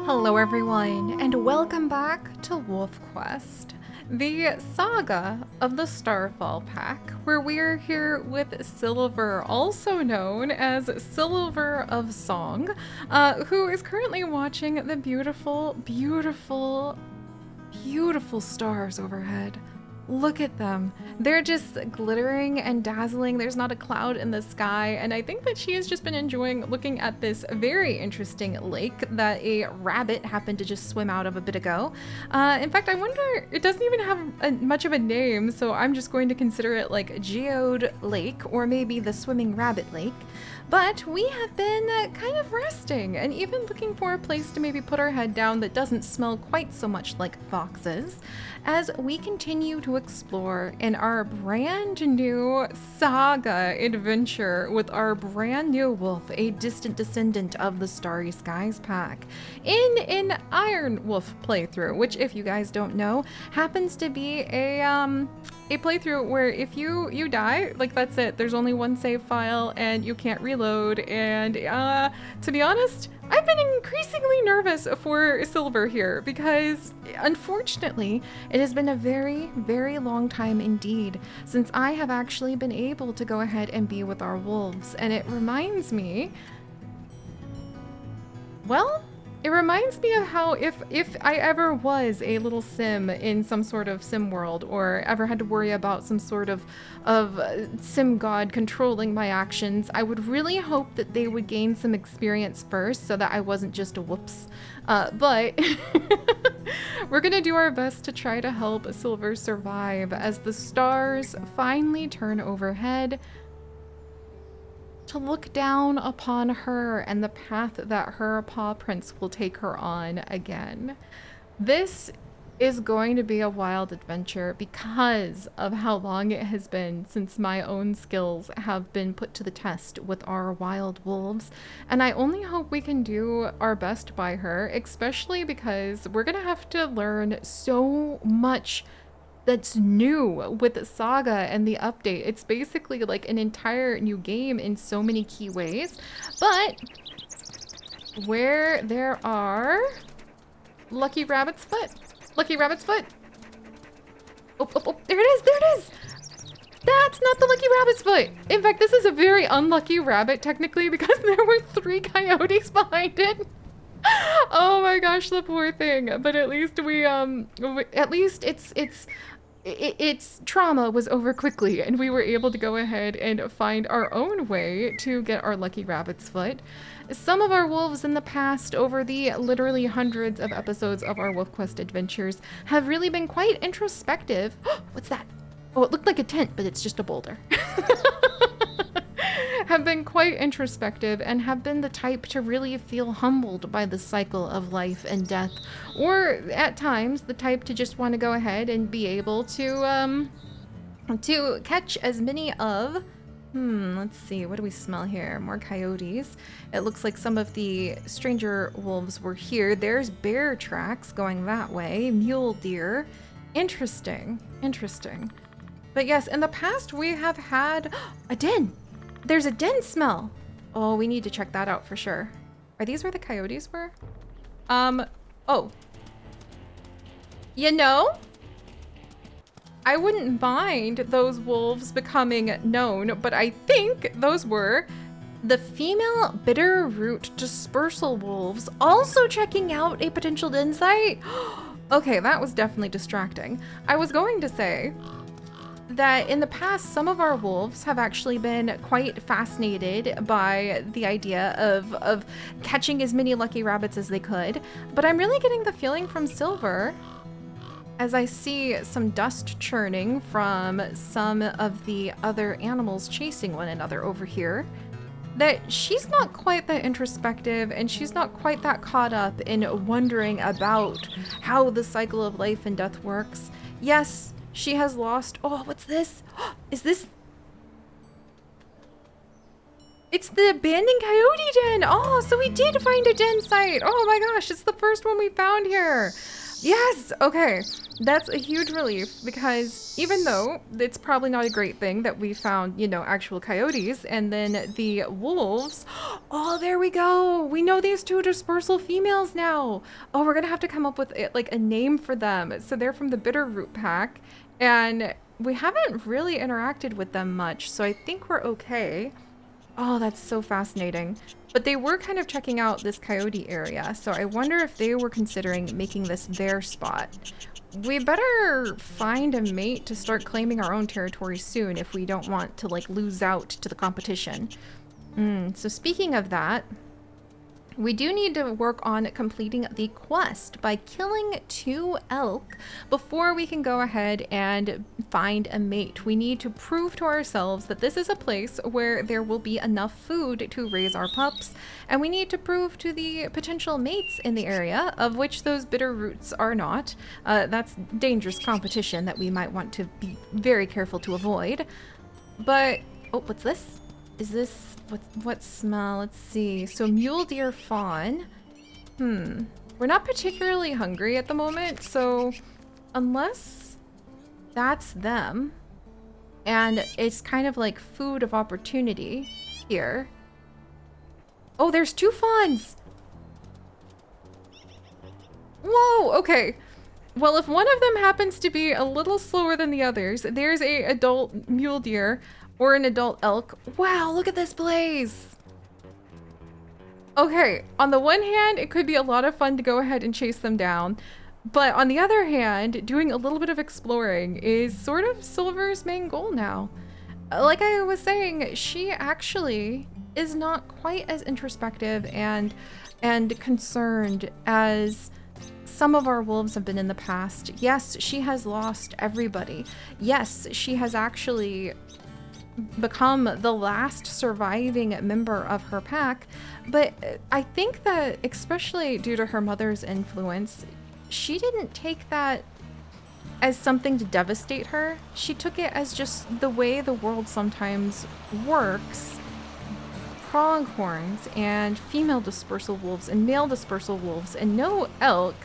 Hello everyone, and welcome back to Wolf Quest, the saga of the Starfall pack, where we're here with Silver, also known as Silver of Song, who is currently watching the beautiful, beautiful, beautiful stars overhead. Look at them. They're just glittering and dazzling. There's not a cloud in the sky. And I think that she has just been enjoying looking at this very interesting lake that a rabbit happened to just swim out of a bit ago. In fact, I wonder, it doesn't even have much of a name, so I'm just going to consider it like Geode Lake, or maybe the Swimming Rabbit Lake. But we have been kind of resting and even looking for a place to maybe put our head down that doesn't smell quite so much like foxes, as we continue to explore in our brand new saga adventure with our brand new wolf, a distant descendant of the Starry Skies pack, in an Iron Wolf playthrough, which, if you guys don't know, happens to be a playthrough where if you die, like, that's it. There's only one save file and you can't reload. And to be honest, I've been increasingly nervous for Silver here because, unfortunately, it has been a very, very long time indeed since I have actually been able to go ahead and be with our wolves. And it reminds me, well, it reminds me of how if I ever was a little sim in some sort of sim world, or ever had to worry about some sort of sim god controlling my actions, I would really hope that they would gain some experience first so that I wasn't just a whoops. But we're gonna do our best to try to help Silver survive as the stars finally turn overhead to look down upon her and the path that her paw prints will take her on again. This is going to be a wild adventure because of how long it has been since my own skills have been put to the test with our wild wolves, and I only hope we can do our best by her, especially because we're gonna have to learn so much that's new with Saga and the update. It's basically like an entire new game in so many key ways. But where there are Lucky Rabbit's foot. Lucky Rabbit's foot. Oh, oh, oh, there it is, there it is. That's not the Lucky Rabbit's foot. In fact, this is a very unlucky rabbit technically because there were 3 coyotes behind it. Oh my gosh, the poor thing. But at least its trauma was over quickly, and we were able to go ahead and find our own way to get our Lucky Rabbit's foot. Some of our wolves in the past, over the literally hundreds of episodes of our Wolf Quest adventures, have really been quite introspective. What's that? Oh, it looked like a tent, but it's just a boulder. Have been quite introspective and have been the type to really feel humbled by the cycle of life and death, or at times the type to just want to go ahead and be able to catch as many of, let's see, what do we smell here? More coyotes. It looks like some of the stranger wolves were here. There's bear tracks going that way, mule deer. Interesting, interesting. But yes, in the past we have had a den. There's a den smell. Oh, we need to check that out for sure. Are these where the coyotes were? Oh. You know, I wouldn't mind those wolves becoming known, but I think those were the female bitter root dispersal wolves also checking out a potential den site. Okay, that was definitely distracting. I was going to say that in the past, some of our wolves have actually been quite fascinated by the idea of catching as many lucky rabbits as they could. But I'm really getting the feeling from Silver, as I see some dust churning from some of the other animals chasing one another over here, that she's not quite that introspective and she's not quite that caught up in wondering about how the cycle of life and death works. Yes, she has lost. Oh, what's this? Is this? It's the abandoned coyote den. Oh, so we did find a den site. Oh my gosh, it's the first one we found here. Yes, okay. That's a huge relief, because even though it's probably not a great thing that we found, you know, actual coyotes, and then the wolves, oh, there we go. We know these two dispersal females now. Oh, we're gonna have to come up with like a name for them. So they're from the Bitterroot pack, and we haven't really interacted with them much, so I think we're okay. Oh, that's so fascinating. But they were kind of checking out this coyote area, so I wonder if they were considering making this their spot. We better find a mate to start claiming our own territory soon if we don't want to like lose out to the competition. So speaking of that, we do need to work on completing the quest by killing 2 elk before we can go ahead and find a mate. We need to prove to ourselves that this is a place where there will be enough food to raise our pups, and we need to prove to the potential mates in the area, of which those bitter roots are not. That's dangerous competition that we might want to be very careful to avoid. But, oh, what's this? Is this, what smell? Let's see. So mule deer fawn. We're not particularly hungry at the moment, so unless that's them, and it's kind of like food of opportunity here. Oh, there's 2 fawns! Whoa, okay. Well, if one of them happens to be a little slower than the others, there's a adult mule deer or an adult elk. Wow, look at this blaze. Okay, on the one hand, it could be a lot of fun to go ahead and chase them down. But on the other hand, doing a little bit of exploring is sort of Silver's main goal now. Like I was saying, she actually is not quite as introspective and concerned as some of our wolves have been in the past. Yes, she has lost everybody. Yes, she has actually become the last surviving member of her pack, but I think that, especially due to her mother's influence, she didn't take that as something to devastate her. She took it as just the way the world sometimes works. Pronghorns and female dispersal wolves and male dispersal wolves and no elk.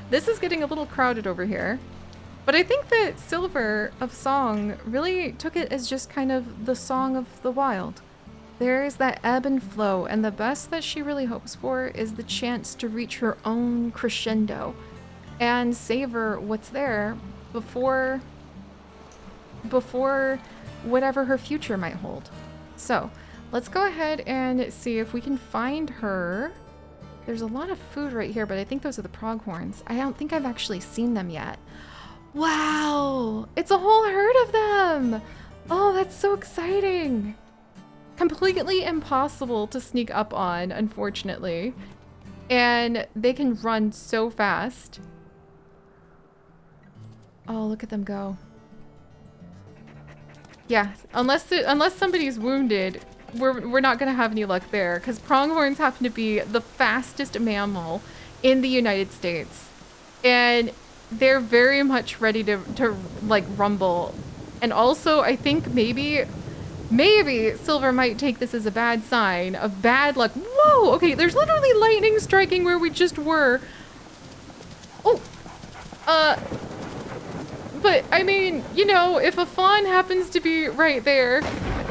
This is getting a little crowded over here. But I think that Silver of Song really took it as just kind of the song of the wild. There is that ebb and flow, and the best that she really hopes for is the chance to reach her own crescendo and savor what's there before whatever her future might hold. So let's go ahead and see if we can find her. There's a lot of food right here, but I think those are the pronghorns. I don't think I've actually seen them yet. Wow, it's a whole herd of them. Oh, that's so exciting. Completely impossible to sneak up on, unfortunately. And they can run so fast. Oh, look at them go. Yeah, unless somebody's wounded, we're not gonna have any luck there, because pronghorns happen to be the fastest mammal in the United States. And they're very much ready to like rumble. And also, I think maybe Silver might take this as a bad sign of bad luck. Whoa, okay, there's literally lightning striking where we just were. Oh, but I mean, you know, if a fawn happens to be right there,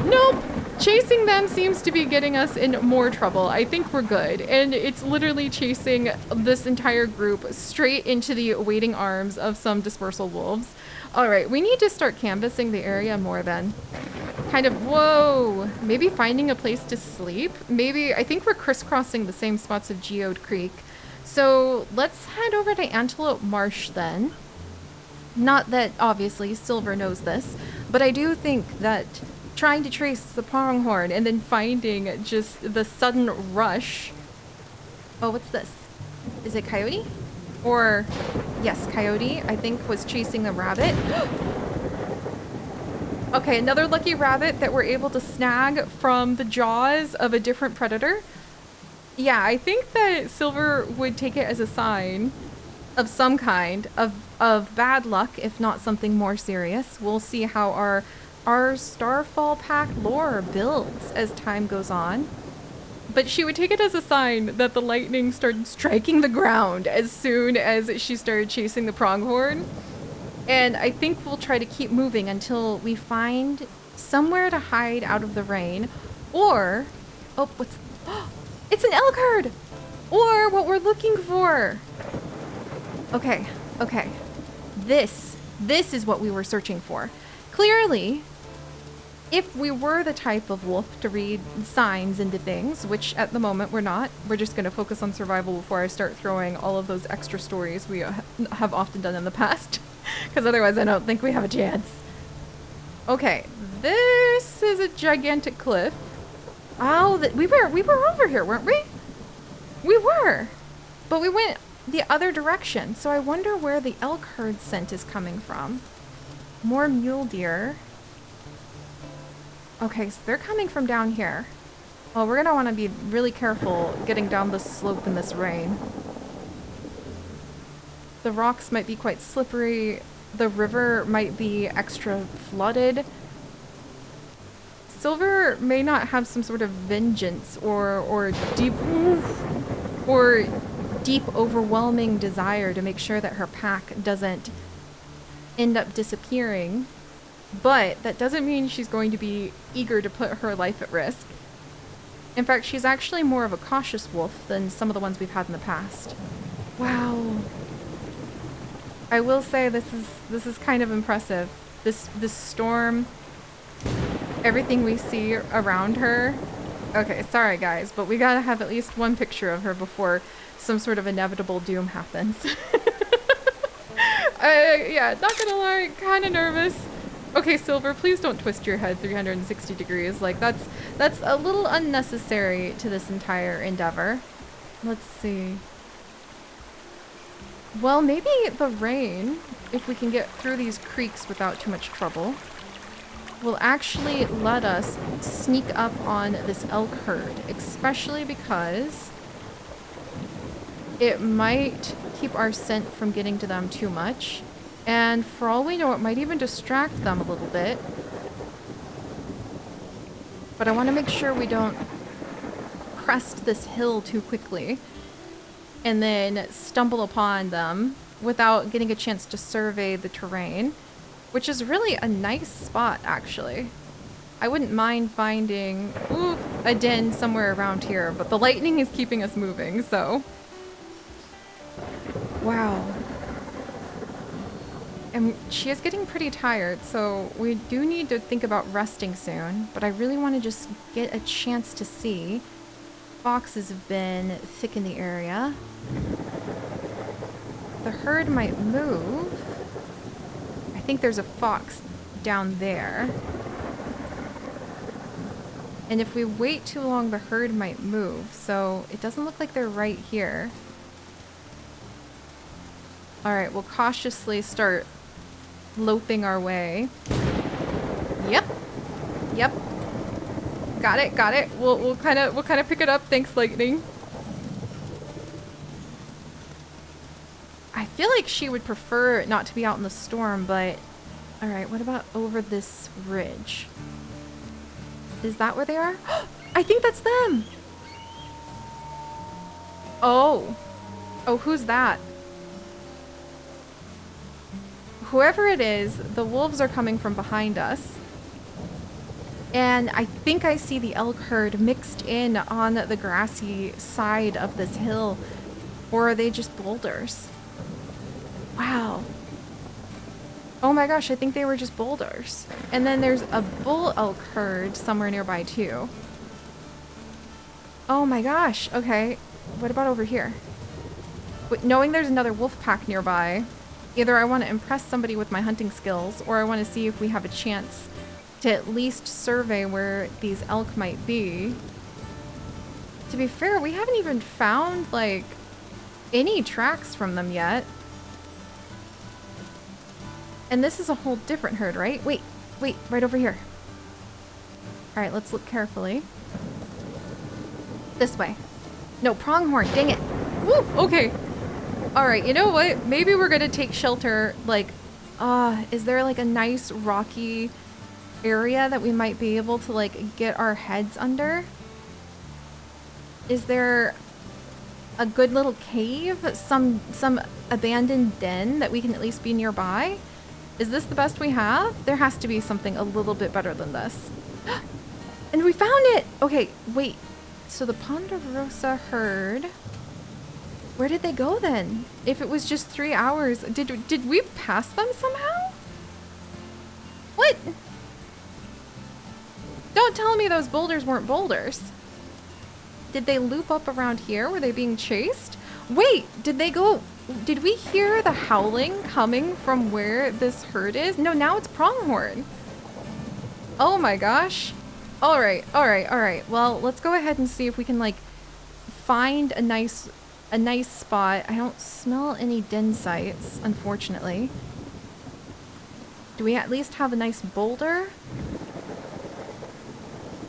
nope. Chasing them seems to be getting us in more trouble. I think we're good. And it's literally chasing this entire group straight into the waiting arms of some dispersal wolves. All right, we need to start canvassing the area more then. Kind of, whoa, maybe finding a place to sleep. Maybe, I think we're crisscrossing the same spots of Geode Creek. So let's head over to Antelope Marsh then. Not that obviously Silver knows this, but I do think that trying to trace the pronghorn and then finding just the sudden rush. Oh, what's this? Is it coyote? Or, yes, coyote, I think, was chasing the rabbit. Okay, another lucky rabbit that we're able to snag from the jaws of a different predator. Yeah, I think that Silver would take it as a sign of some kind of bad luck, if not something more serious. We'll see how our Starfall pack lore builds as time goes on. But she would take it as a sign that the lightning started striking the ground as soon as she started chasing the pronghorn. And I think we'll try to keep moving until we find somewhere to hide out of the rain. Or, oh, what's, it's an elk herd! Or what we're looking for. Okay, okay. This is what we were searching for. Clearly, if we were the type of wolf to read signs into things, which at the moment we're not, we're just going to focus on survival before I start throwing all of those extra stories we have often done in the past. Because otherwise I don't think we have a chance. Okay, this is a gigantic cliff. Oh, we were over here, weren't we? We were, but we went the other direction. So I wonder where the elk herd scent is coming from. More mule deer. Okay, so they're coming from down here. Well, we're gonna want to be really careful getting down this slope in this rain. The rocks might be quite slippery. The river might be extra flooded. Silver may not have some sort of vengeance or deep overwhelming desire to make sure that her pack doesn't end up disappearing, but that doesn't mean she's going to be eager to put her life at risk. In fact, she's actually more of a cautious wolf than some of the ones we've had in the past. Wow. I will say this is kind of impressive. This storm, everything we see around her. Okay, sorry guys, but we gotta have at least one picture of her before some sort of inevitable doom happens. Yeah, not gonna lie, kind of nervous. Okay, Silver, please don't twist your head 360 degrees. Like, that's a little unnecessary to this entire endeavor. Let's see. Well, maybe the rain, if we can get through these creeks without too much trouble, will actually let us sneak up on this elk herd, especially because it might keep our scent from getting to them too much. And for all we know, it might even distract them a little bit. But I want to make sure we don't crest this hill too quickly and then stumble upon them without getting a chance to survey the terrain, which is really a nice spot, actually. I wouldn't mind finding a den somewhere around here, but the lightning is keeping us moving, so. Wow. And she is getting pretty tired, so we do need to think about resting soon, but I really want to just get a chance to see. Foxes have been thick in the area. The herd might move. I think there's a fox down there. And if we wait too long, the herd might move, so it doesn't look like they're right here. Alright, we'll cautiously start loping our way. Yep. Yep. Got it, got it. We'll kind of pick it up. Thanks, lightning. I feel like she would prefer not to be out in the storm, but all right, what about over this ridge? Is that where they are? I think that's them. Oh. Oh, who's that? Whoever it is, the wolves are coming from behind us. And I think I see the elk herd mixed in on the grassy side of this hill. Or are they just boulders? Wow. Oh my gosh, I think they were just boulders. And then there's a bull elk herd somewhere nearby too. Oh my gosh, okay. What about over here? But knowing there's another wolf pack nearby, either I want to impress somebody with my hunting skills, or I want to see if we have a chance to at least survey where these elk might be. To be fair, we haven't even found, like, any tracks from them yet. And this is a whole different herd, right? Wait, right over here. Alright, let's look carefully. This way. No, pronghorn, dang it. Woo, okay. Alright, you know what? Maybe we're gonna take shelter, like, is there like a nice rocky area that we might be able to like get our heads under? Is there a good little cave? Some abandoned den that we can at least be nearby? Is this the best we have? There has to be something a little bit better than this. And we found it! Okay, wait. So the Ponderosa herd... Where did they go then? If it was just 3 hours, did we pass them somehow? What? Don't tell me those boulders weren't boulders. Did they loop up around here? Were they being chased? Wait, did they go... Did we hear the howling coming from where this herd is? No, now it's pronghorn. Oh my gosh. All right, all right, all right. Well, let's go ahead and see if we can like find a nice spot. I don't smell any den sites, unfortunately. Do we at least have a nice boulder?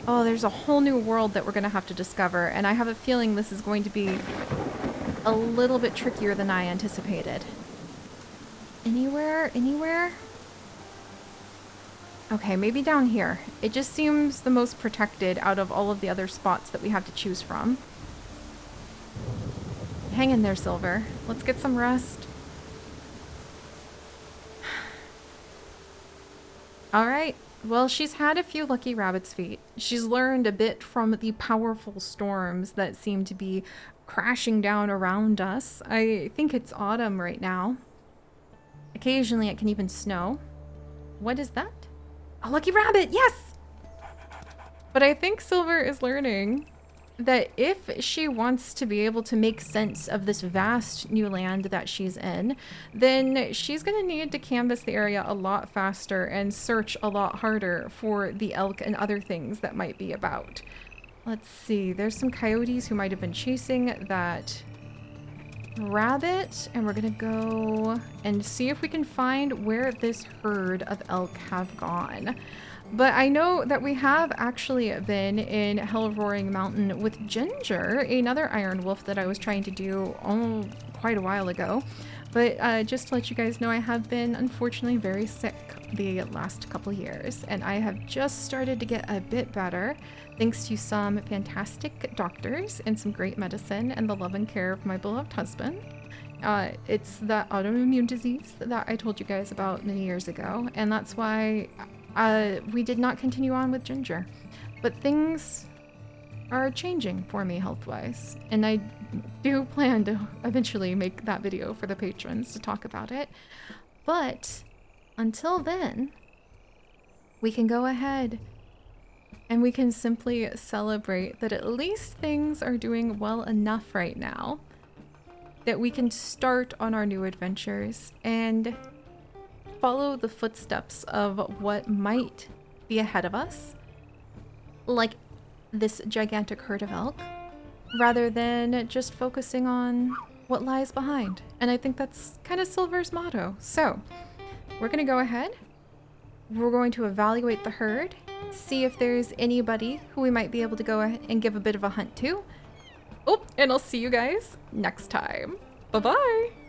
Oh, there's a whole new world that we're gonna have to discover, and I have a feeling this is going to be a little bit trickier than I anticipated. Anywhere? Anywhere? Okay, maybe down here. It just seems the most protected out of all of the other spots that we have to choose from. Hang in there, Silver. Let's get some rest. All right. Well, she's had a few lucky rabbit's feet. She's learned a bit from the powerful storms that seem to be crashing down around us. I think it's autumn right now. Occasionally it can even snow. What is that? A lucky rabbit, yes! But I think Silver is learning that if she wants to be able to make sense of this vast new land that she's in, then she's going to need to canvass the area a lot faster and search a lot harder for the elk and other things that might be about. Let's see, there's some coyotes who might have been chasing that rabbit, and we're going to go and see if we can find where this herd of elk have gone. But I know that we have actually been in Hell Roaring Mountain with Ginger, another iron wolf that I was trying to do quite a while ago. But just to let you guys know, I have been unfortunately very sick the last couple years, and I have just started to get a bit better thanks to some fantastic doctors and some great medicine and the love and care of my beloved husband. It's that autoimmune disease that I told you guys about many years ago, and that's why we did not continue on with Ginger. But things are changing for me health-wise, and I do plan to eventually make that video for the patrons to talk about it. But until then, we can go ahead and we can simply celebrate that at least things are doing well enough right now that we can start on our new adventures and follow the footsteps of what might be ahead of us, like this gigantic herd of elk, rather than just focusing on what lies behind. And I think that's kind of Silver's motto. So we're going to go ahead. We're going to evaluate the herd, see if there's anybody who we might be able to go ahead and give a bit of a hunt to. Oh, and I'll see you guys next time. Bye-bye.